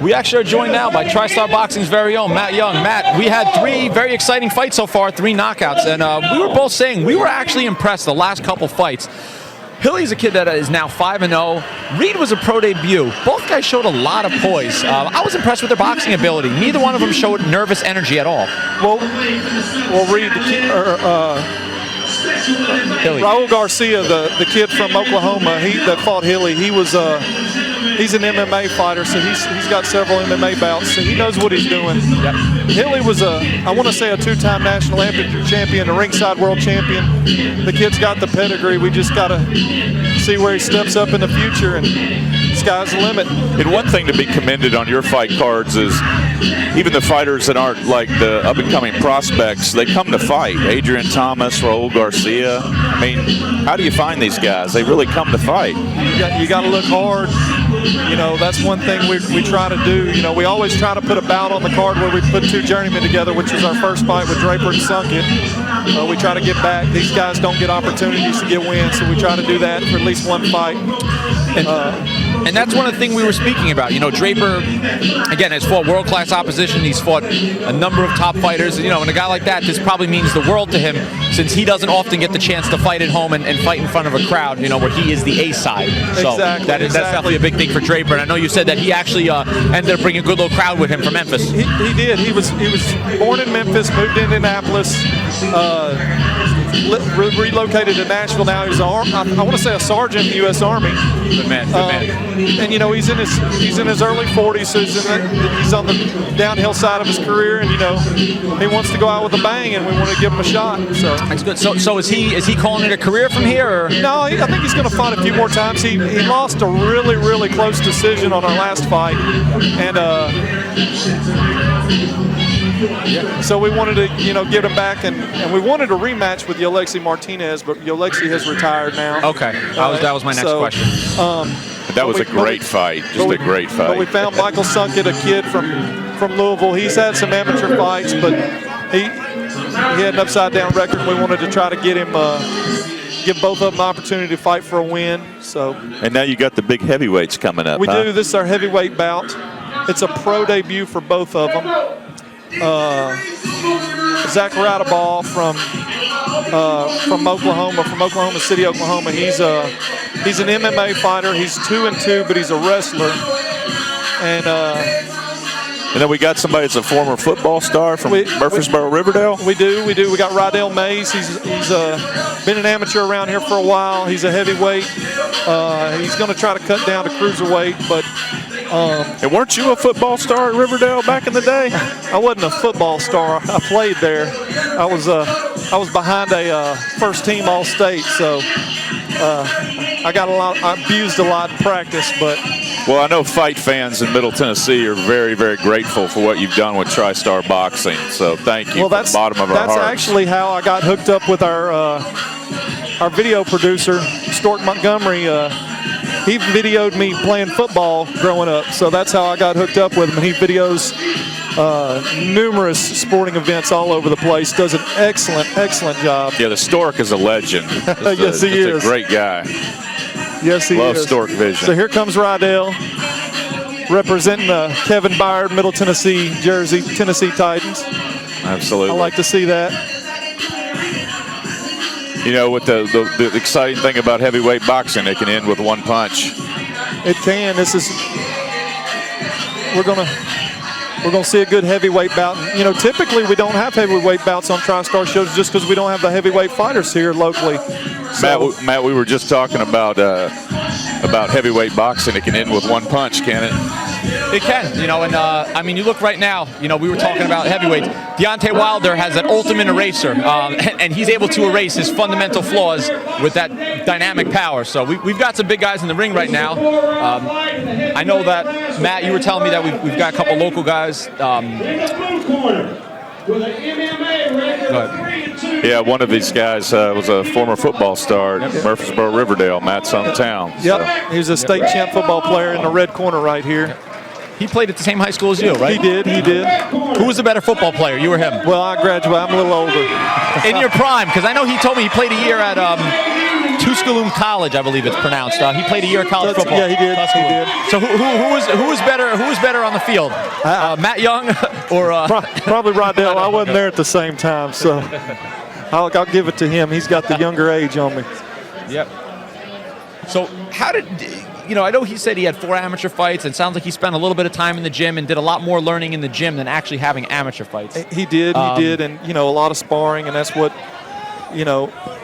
We actually are joined now by TriStar Boxing's very own Matt Young. Matt, we had 3 very exciting fights so far, 3 knockouts, and we were both saying we were actually impressed the last couple fights. Hilly's a kid that is now 5-0. Reed was a pro debut. Both guys showed a lot of poise. I was impressed with their boxing ability. Neither one of them showed nervous energy at all. Well, Reed, Raul Garcia, the kid from Oklahoma, that fought Hilly, he's an MMA fighter, so he's got several MMA bouts, so he knows what he's doing. Yep. Hilly was I want to say a 2-time national amateur champion, a ringside world champion. The kid's got the pedigree. We just got to see where he steps up in the future, and sky's the limit. And one thing to be commended on your fight cards is even the fighters that aren't like the up-and-coming prospects, they come to fight. Adrian Thomas, Raul Garcia. I mean, how do you find these guys? They really come to fight. You got to look hard. You know, that's one thing we try to do. You know, we always try to put a bout on the card where we put 2 journeymen together, which was our first fight with Draper and Sunkett. We try to get back. These guys don't get opportunities to get wins, so we try to do that for at least one fight. And that's one of the things we were speaking about. You know, Draper, again, has fought world-class opposition. He's fought a number of top fighters. You know, and a guy like that, this probably means the world to him, since he doesn't often get the chance to fight at home and fight in front of a crowd, you know, where he is the A side. So exactly, that's definitely a big thing for Draper. And I know you said that he actually ended up bringing a good little crowd with him from Memphis. He did. He was born in Memphis, moved to Indianapolis, relocated to Nashville. Now he's I want to say a sergeant in the U.S. Army. Good man. Good man. And you know, he's in his early 40s, so he's on the downhill side of his career, and you know, he wants to go out with a bang, and we want to give him a shot. So that's good. So is he calling it a career from here? Or? No, I think he's going to fight a few more times. He lost a really close decision on our last fight, and so we wanted to, you know, get him back, and we wanted a rematch with Yolexi Martinez, but Yolexi has retired now. Okay, that was my next question. That was a great fight, just a great fight. But we found Michael Sunkett, a kid from Louisville. He's had some amateur fights, but he had an upside-down record. We wanted to try to get him, give both of them an opportunity to fight for a win. So. And now you got the big heavyweights coming up. We do. This is our heavyweight bout. It's a pro debut for both of them. Zach Radebaugh from Oklahoma, from Oklahoma City, Oklahoma. He's an MMA fighter. He's 2-2, but he's a wrestler. And then we got somebody that's a former football star from Murfreesboro, Riverdale. We do. We got Rydell Mays. He's been an amateur around here for a while. He's a heavyweight. He's going to try to cut down to cruiserweight, but. And weren't you a football star at Riverdale back in the day? I wasn't a football star. I played there. I was behind a first team All-State, so I abused a lot in practice. But well, I know fight fans in Middle Tennessee are very, very grateful for what you've done with TriStar Boxing. So thank you from the bottom of our hearts. That's actually how I got hooked up with our video producer, Stuart Montgomery. He videoed me playing football growing up, so that's how I got hooked up with him. And he videos numerous sporting events all over the place. Does an excellent job. Yeah, the Stork is a legend. Yes, he is. A great guy. Yes, he is. Love Stork Vision. So here comes Rydell, representing the Kevin Byard Middle Tennessee jersey, Tennessee Titans. Absolutely. I like to see that. You know, with the exciting thing about heavyweight boxing, it can end with one punch. It can. We're gonna see a good heavyweight bout. You know, typically we don't have heavyweight bouts on TriStar shows just because we don't have the heavyweight fighters here locally. So, Matt, we were just talking about heavyweight boxing. It can end with one punch, can it? It can, you know, and I mean, you look right now, you know, we were talking about heavyweights. Deontay Wilder has an ultimate eraser, and he's able to erase his fundamental flaws with that dynamic power. So we've got some big guys in the ring right now. I know that, Matt, you were telling me that we've got a couple local guys. Yeah, one of these guys was a former football star at Murfreesboro, Riverdale, Matt's hometown. Yep, so. He was a state champ football player in the red corner right here. He played at the same high school as you, right? He did. Who was the better football player, you or him? Well, I graduated. I'm a little older. In your prime, because I know he told me he played a year at Tuscaloosa College, I believe it's pronounced. He played a year of college football. Yeah, he did. He did. So who was better? Who was better on the field? Matt Young or probably Rydell. I wasn't there at the same time, so I'll give it to him. He's got the younger age on me. Yep. So how did I know he said he had 4 amateur fights, and it sounds like he spent a little bit of time in the gym and did a lot more learning in the gym than actually having amateur fights. He did, and a lot of sparring, and that's what,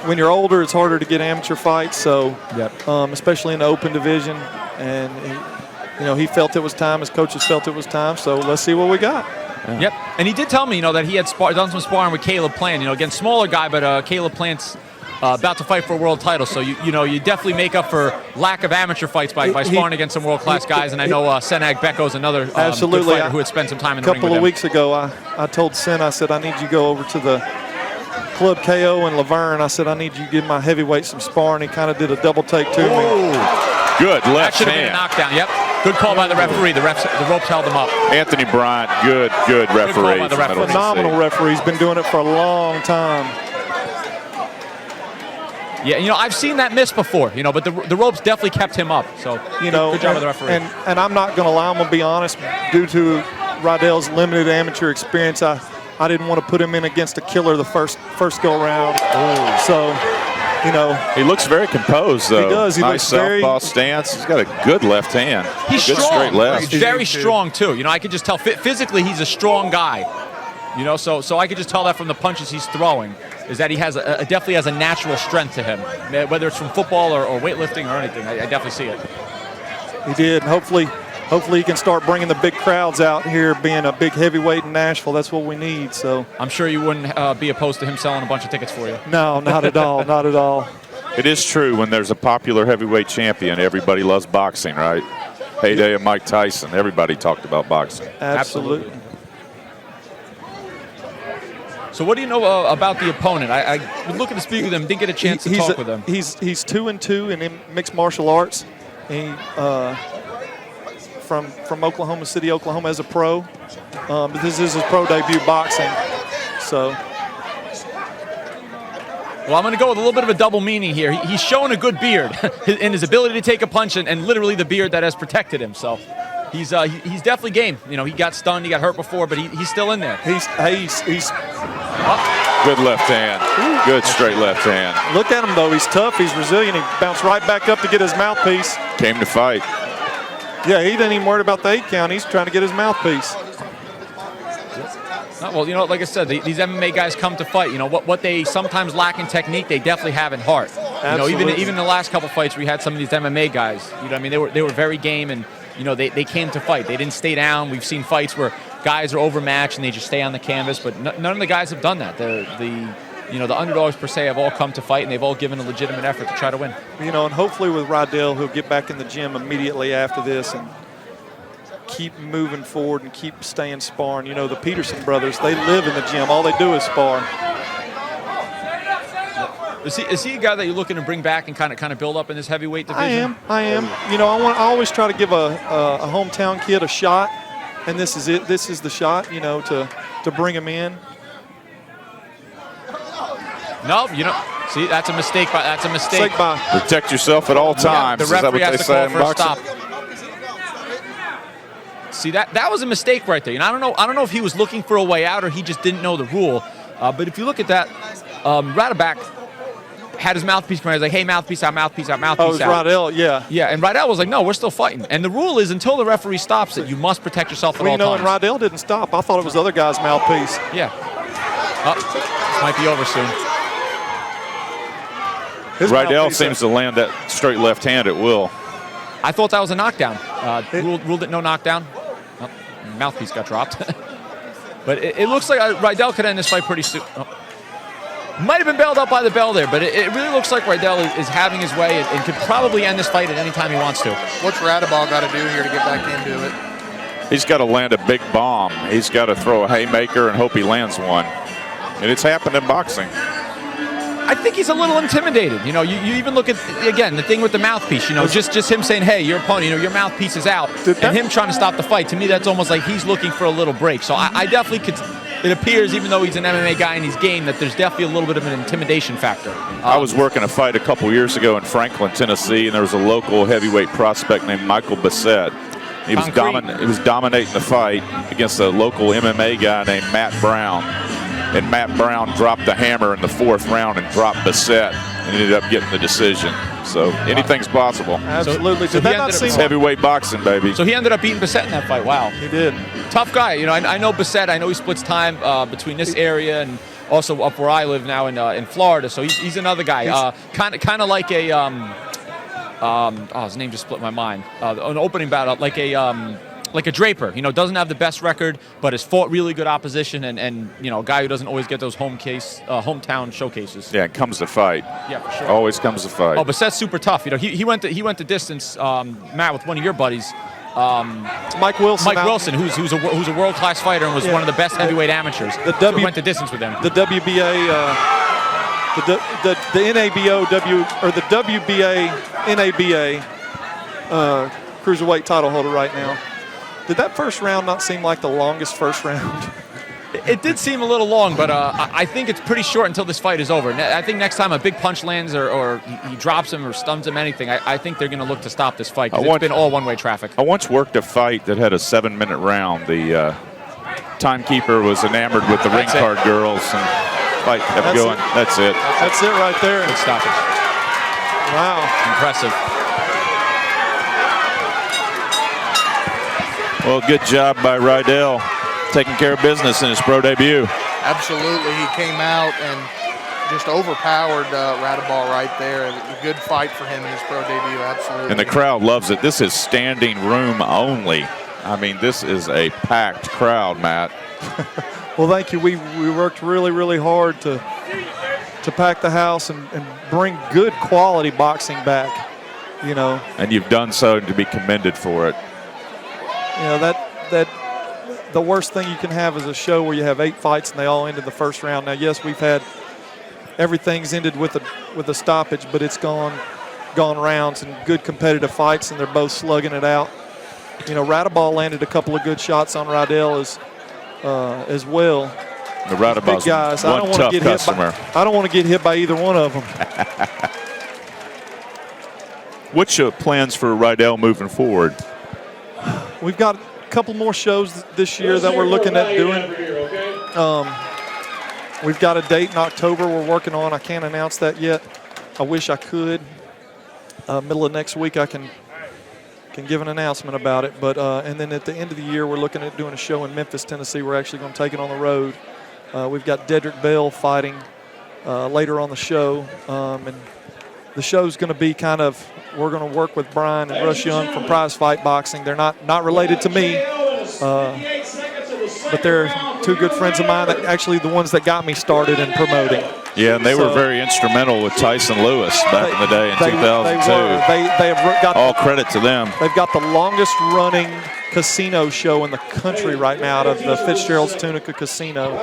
when you're older, it's harder to get amateur fights. So, especially in the open division, and he felt it was time. His coaches felt it was time. So let's see what we got. Yeah. Yep, and he did tell me, that he had done some sparring with Caleb Plant. Against smaller guy, but Caleb Plant's about to fight for a world title, so you definitely make up for lack of amateur fights by sparring against some world-class guys. And I know Senag Becko's another good fighter who had spent some time in the ring with him. A couple of weeks ago, I told Sen, I said, I need you to go over to the Club KO in Laverne. I said, I need you to give my heavyweight some sparring. He kind of did a double take to me. Good left that should have been a knockdown. Yep. Good call by the referee. The ropes held him up. Anthony Bryant, good referee. Good call by the referee. Phenomenal referee. He's been doing it for a long time. Yeah, I've seen that miss before, but the ropes definitely kept him up. So, good job of the referee. And I'm not going to lie, I'm going to be honest, due to Rydell's limited amateur experience, I didn't want to put him in against a killer the first go around. So, he looks very composed, though. He does. He nice looks southpaw stance. He's got a good left hand. He's good strong. Straight left. He's very strong too. I could just tell physically he's a strong guy. So I could just tell that from the punches he's throwing, is that he has definitely has a natural strength to him, whether it's from football or weightlifting or anything. I definitely see it. He did. Hopefully he can start bringing the big crowds out here, being a big heavyweight in Nashville. That's what we need. So I'm sure you wouldn't be opposed to him selling a bunch of tickets for you. No, not at all. Not at all. It is true, when there's a popular heavyweight champion, everybody loves boxing, right? Heyday of Mike Tyson. Everybody talked about boxing. Absolutely. So what do you know about the opponent? I was looking to speak with him, didn't get a chance to talk with him. He's 2-2 in mixed martial arts. He from Oklahoma City, Oklahoma, as a pro. But this is his pro debut boxing. So. Well, I'm going to go with a little bit of a double meaning here. He's showing a good beard in his ability to take a punch, and literally the beard that has protected him. So he's definitely game. He got stunned, he got hurt before, but he's still in there. He's good left hand. Good straight left hand. Look at him, though. He's tough. He's resilient. He bounced right back up to get his mouthpiece. Came to fight. Yeah, he didn't even worry about the 8 count. He's trying to get his mouthpiece. Well, like I said, these MMA guys come to fight. What they sometimes lack in technique, they definitely have in heart. Even in the last couple fights, we had some of these MMA guys. They were very game, and they came to fight. They didn't stay down. We've seen fights where guys are overmatched and they just stay on the canvas, but none of the guys have done that. The underdogs per se have all come to fight, and they've all given a legitimate effort to try to win. And hopefully with Rydell, he'll get back in the gym immediately after this and keep moving forward and keep staying sparring. The Peterson brothers, they live in the gym. All they do is spar. Is he a guy that you're looking to bring back and kind of build up in this heavyweight division? I am. I always try to give a hometown kid a shot, and this is it. This is the shot, to bring him in. No, see, that's a mistake. That's a mistake. Protect yourself at all times. The referee has to call for a stop. See, that was a mistake right there. I don't know if he was looking for a way out or he just didn't know the rule. But if you look at that, Radebaugh had his mouthpiece come out. He was like, hey, mouthpiece out, mouthpiece out, mouthpiece out. Oh, it was Rydell, yeah. Yeah, and Rydell was like, no, we're still fighting. And the rule is until the referee stops it, you must protect yourself at all times. And Rydell didn't stop. I thought it was the other guy's mouthpiece. Yeah. This might be over soon. Rydell seems to land that straight left hand at will. I thought that was a knockdown. Ruled it no knockdown. Oh, mouthpiece got dropped. But it looks like Rydell could end this fight pretty soon. Oh. Might have been bailed out by the bell there, but it really looks like Rydell is having his way and could probably end this fight at any time he wants to. What's Radebaugh got to do here to get back into it? He's got to land a big bomb. He's got to throw a haymaker and hope he lands one. And it's happened in boxing. I think he's a little intimidated. You even look at, again, the thing with the mouthpiece, just him saying, hey, your opponent, your mouthpiece is out, and him trying to stop the fight. To me, that's almost like he's looking for a little break. So I definitely could, it appears, even though he's an MMA guy and he's game, that there's definitely a little bit of an intimidation factor. I was working a fight a couple years ago in Franklin, Tennessee, and there was a local heavyweight prospect named Michael Bissett. He was dominating the fight against a local MMA guy named Matt Brown. And Matt Brown dropped the hammer in the 4th round and dropped Bissett and ended up getting the decision. So anything's possible. Absolutely. So Did that not seem It's heavyweight boxing, baby. So he ended up beating Bissett in that fight. Wow. He did. Tough guy. You know, I know Bissett. I know he splits time between this area and also up where I live now in Florida. So he's another guy. Kind of like a his name just split my mind. An opening battle, like a Draper. You know, doesn't have the best record, but has fought really good opposition, and you know, a guy who doesn't always get those hometown showcases. Yeah, it comes to fight. Yeah, for sure. Always comes to fight. Oh, Bissett's super tough. You know, he went the distance, Matt, with one of your buddies. Mike Wilson. Mike Wilson, who's a world-class fighter and was one of the best heavyweight amateurs. So went the distance with him. The WBA, the NABO or the WBA NABA cruiserweight title holder right now. Did that first round not seem like the longest first round? It did seem a little long, but I think it's pretty short until this fight is over. I think next time a big punch lands or he drops him or stuns him, anything, I think they're going to look to stop this fight because it's been all one-way traffic. I once worked a fight that had a 7-minute round. The timekeeper was enamored with the ring card girls, and the fight kept going. That's it. That's it right there. Good stoppage. Wow. Impressive. Well, good job by Rydell, taking care of business in his pro debut. Absolutely. He came out and just overpowered Radebaugh right there. A good fight for him in his pro debut, absolutely. And the crowd loves it. This is standing room only. I mean, this is a packed crowd, Matt. Well, thank you. We worked really, really hard to pack the house and bring good quality boxing back, you know. And you've done so to be commended for it. You know, that the worst thing you can have is a show where you have 8 fights and they all end in the first round. Now, yes, we've had everything's ended with a stoppage, but it's gone rounds and good competitive fights, and they're both slugging it out. You know, Radebaugh landed a couple of good shots on Rydell as well. The Radebaugh's big guys. one tough customer. I don't want to get hit by either one of them. What's your plans for Rydell moving forward? We've got a couple more shows this year that we're looking at doing. We've got a date in October we're working on. I can't announce that yet. I wish I could. Middle of next week I can give an announcement about it. But and then at the end of the year we're looking at doing a show in Memphis, Tennessee. We're actually going to take it on the road. We've got Dedrick Bell fighting later on the show, and the show's going to be kind of, we're going to work with Brian and Russ Young from Prize Fight Boxing. They're not related to me, but they're 2 good friends of mine, that actually the ones that got me started in promoting. Yeah, and they were very instrumental with Tyson Lewis back in the day in 2002. They have got all credit to them. They've got the longest running casino show in the country right now out of the Fitzgerald's Tunica Casino.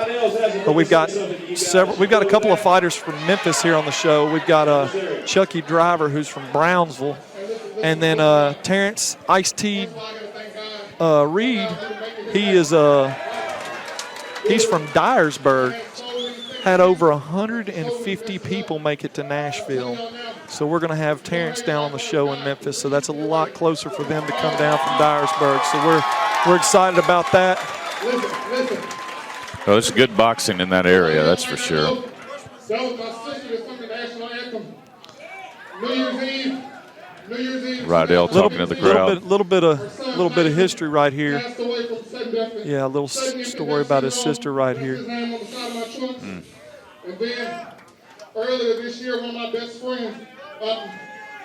But we've got a couple of fighters from Memphis here on the show. We've got Chucky Driver, who's from Brownsville, and then Terrence Ice-T Reed. He's from Dyersburg. Had over 150 people make it to Nashville. So we're going to have Terrence down on the show in Memphis. So that's a lot closer for them to come down from Dyersburg. So we're excited about that. Well, there's good boxing in that area, that's for sure. Rydell talking to the crowd. Little bit of history right here. Yeah, a little story about his sister right here. And then earlier this year, one of my best friends,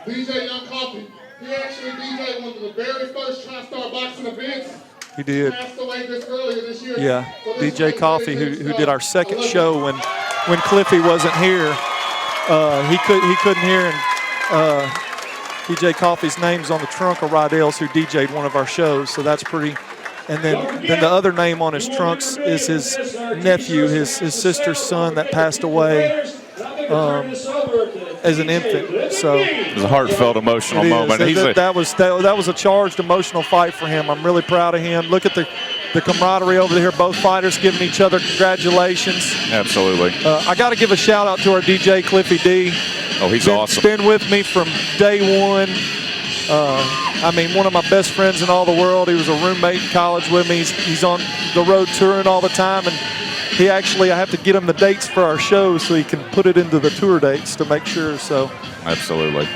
DJ Young Coffee, he actually DJ'd one of the very first TriStar boxing events. He did. Passed away earlier this year. Yeah, DJ Coffee, who did our second show when Cliffy wasn't here. He couldn't hear, and DJ Coffee's name's on the trunk of Rydell's, who DJ'd one of our shows. So that's pretty. And then the other name on his trunks is his nephew, his sister's son that passed away as an infant. So it was a heartfelt, emotional moment. That was a charged, emotional fight for him. I'm really proud of him. Look at the camaraderie over here, both fighters giving each other congratulations. Absolutely. I got to give a shout out to our DJ Cliffy D. Oh, he's awesome. Been with me from day one. I mean, one of my best friends in all the world. He was a roommate in college with me. He's on the road touring all the time, and he actually, I have to get him the dates for our shows so he can put it into the tour dates to make sure. So Absolutely.